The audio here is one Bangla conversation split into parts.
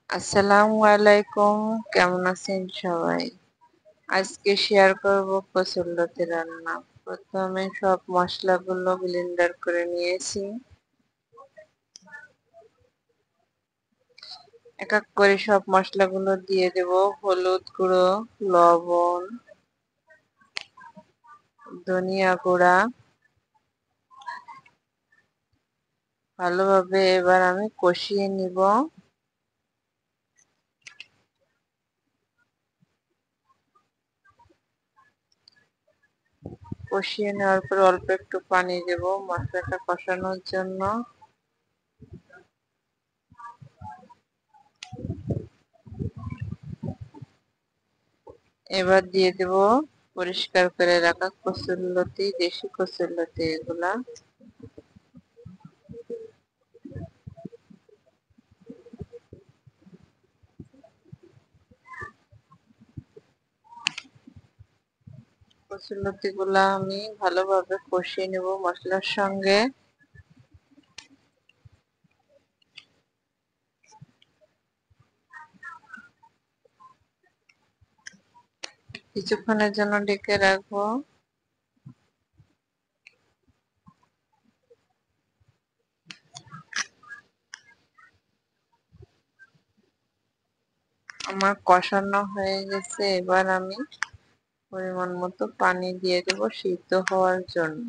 আসসালামু আলাইকুম। কেমন আছেন সবাই? আজকে শেয়ার করব কচুরলতি রান্না। প্রথমে সব মশলাগুলো ব্লেন্ডার করে নিয়েছি। এক এক করে সব মশলাগুলো দিয়ে দেব। হলুদ গুঁড়ো, লবণ, ধনিয়া গুঁড়া। ভালোভাবে এবার আমি কষিয়ে নিব। কষিয়ে নেওয়ার পর অল্প একটু পানি দেব মশলাটা কষানোর জন্য। এবার দিয়ে দেব পরিষ্কার করে রাখা কচুরলতি, দেশি কচুরলতি এগুলা। কচুরলতি গুলা আমি ভালোভাবে কষিয়ে নেব মশলার সঙ্গে। কিছুক্ষণের জন্য ঢেকে রাখবো। আমার কষানো হয়ে গেছে। এবার আমি পরিমাণ মতো পানি দিয়ে দেব সিদ্ধ হওয়ার জন্য।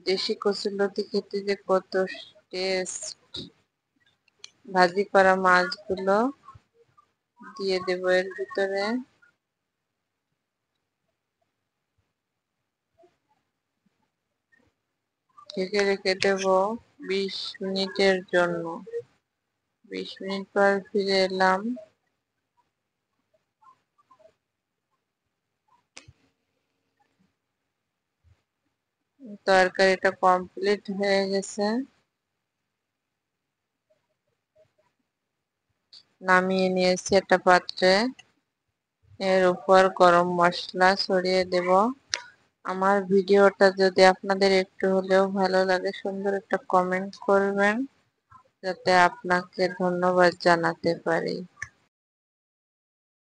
দেশি কচুরলতি খেতে যে কত টেস্ট। ভাজি করা মাছগুলো দিয়ে দেব এর ভিতরে। ঢেকে রেখে দেব 20 মিনিটের জন্য। 20 মিনিট পর ফিরে এলাম। তরকারিটা কমপ্লিট হয়ে গেছে। নামিয়ে নিয়েছি একটা পাত্রে। এর উপর গরম মশলা ছড়িয়ে দেব। আমার ভিডিওটা যদি আপনাদের একটু হলেও ভালো লাগে, সুন্দর একটা কমেন্ট করবেন যাতে আপনাকে ধন্যবাদ জানাতে পারি।